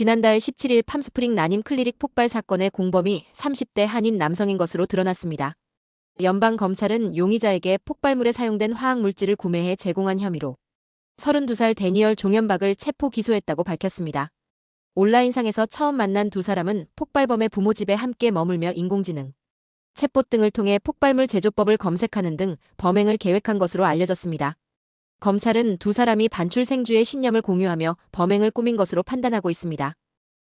지난달 17일 팜스프링 난임 클리닉 폭발 사건의 공범이 30대 한인 남성인 것으로 드러났습니다. 연방검찰은 용의자에게 폭발물에 사용된 화학물질을 구매해 제공한 혐의로 32살 데니얼 종현박을 체포 기소했다고 밝혔습니다. 온라인상에서 처음 만난 두 사람은 폭발범의 부모 집에 함께 머물며 인공지능 챗봇 등을 통해 폭발물 제조법을 검색하는 등 범행을 계획한 것으로 알려졌습니다. 검찰은 두 사람이 반출생주의 신념을 공유하며 범행을 꾸민 것으로 판단하고 있습니다.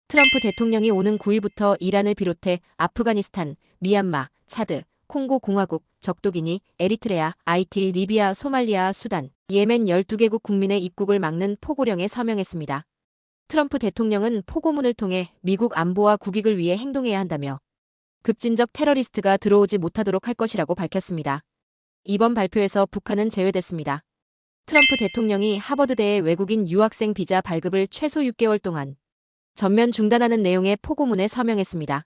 트럼프 대통령이 오는 9일부터 이란을 비롯해 아프가니스탄, 미얀마, 차드, 콩고 공화국, 적도기니, 에리트레아, 하이티, 리비아, 소말리아, 수단, 예멘 12개국 국민의 입국을 막는 포고령에 서명했습니다. 트럼프 대통령은 포고문을 통해 미국 안보와 국익을 위해 행동해야 한다며 급진적 테러리스트가 들어오지 못하도록 할 것이라고 밝혔습니다. 이번 발표에서 북한은 제외됐습니다. 트럼프 대통령이 하버드대의 외국인 유학생 비자 발급을 최소 6개월 동안 전면 중단하는 내용의 포고문에 서명했습니다.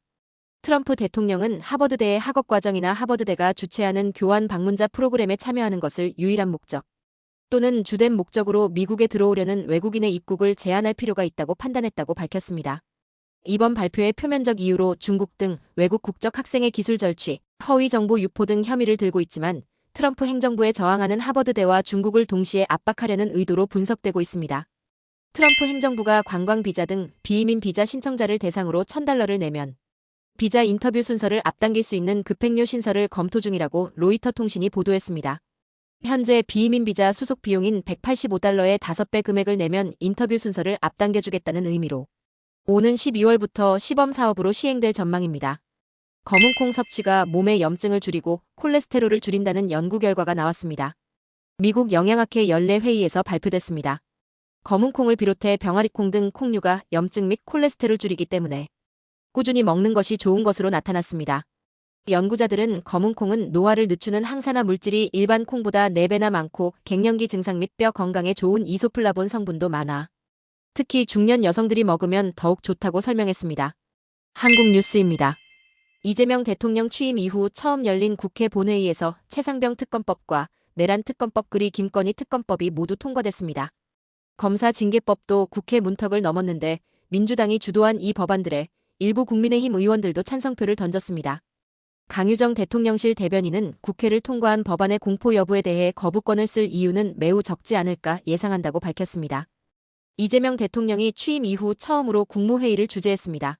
트럼프 대통령은 하버드대의 학업과정이나 하버드대가 주최하는 교환 방문자 프로그램에 참여하는 것을 유일한 목적 또는 주된 목적으로 미국에 들어오려는 외국인의 입국을 제한할 필요가 있다고 판단했다고 밝혔습니다. 이번 발표의 표면적 이유로 중국 등 외국 국적 학생의 기술 절취, 허위 정보 유포 등 혐의를 들고 있지만 트럼프 행정부에 저항하는 하버드대와 중국을 동시에 압박하려는 의도로 분석되고 있습니다. 트럼프 행정부가 관광 비자 등 비이민 비자 신청자를 대상으로 $1,000를 내면 비자 인터뷰 순서를 앞당길 수 있는 급행료 신설을 검토 중이라고 로이터 통신이 보도했습니다. 현재 비이민 비자 수속 비용인 $185의 5배 금액을 내면 인터뷰 순서를 앞당겨주겠다는 의미로 오는 12월부터 시범 사업으로 시행될 전망입니다. 검은콩 섭취가 몸의 염증을 줄이고 콜레스테롤을 줄인다는 연구 결과가 나왔습니다. 미국 영양학회 연례회의에서 발표됐습니다. 검은콩을 비롯해 병아리콩 등 콩류가 염증 및 콜레스테롤 줄이기 때문에 꾸준히 먹는 것이 좋은 것으로 나타났습니다. 연구자들은 검은콩은 노화를 늦추는 항산화 물질이 일반 콩보다 4배나 많고 갱년기 증상 및 뼈 건강에 좋은 이소플라본 성분도 많아 특히 중년 여성들이 먹으면 더욱 좋다고 설명했습니다. 한국 뉴스입니다. 이재명 대통령 취임 이후 처음 열린 국회 본회의에서 최상병 특검법과 내란 특검법 그리 김건희 특검법이 모두 통과됐습니다. 검사 징계법도 국회 문턱을 넘었는데 민주당이 주도한 이 법안들에 일부 국민의힘 의원들도 찬성표를 던졌습니다. 강유정 대통령실 대변인은 국회를 통과한 법안의 공포 여부에 대해 거부권을 쓸 이유는 매우 적지 않을까 예상한다고 밝혔습니다. 이재명 대통령이 취임 이후 처음으로 국무회의를 주재했습니다.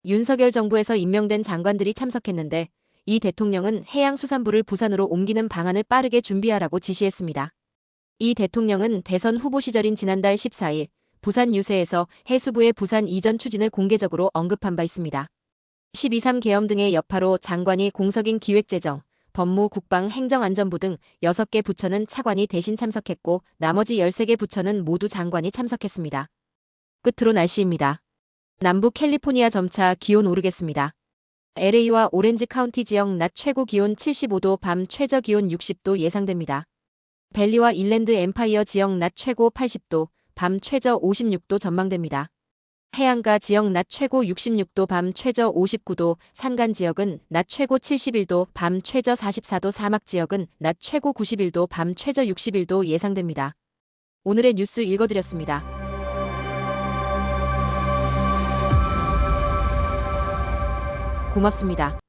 윤석열 정부에서 임명된 장관들이 참석했는데 이 대통령은 해양수산부를 부산으로 옮기는 방안을 빠르게 준비하라고 지시했습니다. 이 대통령은 대선 후보 시절인 지난달 14일 부산 유세에서 해수부의 부산 이전 추진을 공개적으로 언급한 바 있습니다. 12.3 계엄 등의 여파로 장관이 공석인 기획재정, 법무, 국방, 행정안전부 등 6개 부처는 차관이 대신 참석했고 나머지 13개 부처는 모두 장관이 참석했습니다. 끝으로 날씨입니다. 남부 캘리포니아 점차 기온 오르겠습니다. LA와 오렌지 카운티 지역 낮 최고 기온 75도, 밤 최저 기온 60도 예상됩니다. 밸리와 인랜드 엠파이어 지역 낮 최고 80도, 밤 최저 56도 전망됩니다. 해안가 지역 낮 최고 66도, 밤 최저 59도, 산간 지역은 낮 최고 71도, 밤 최저 44도, 사막 지역은 낮 최고 91도, 밤 최저 61도 예상됩니다. 오늘의 뉴스 읽어드렸습니다. 고맙습니다.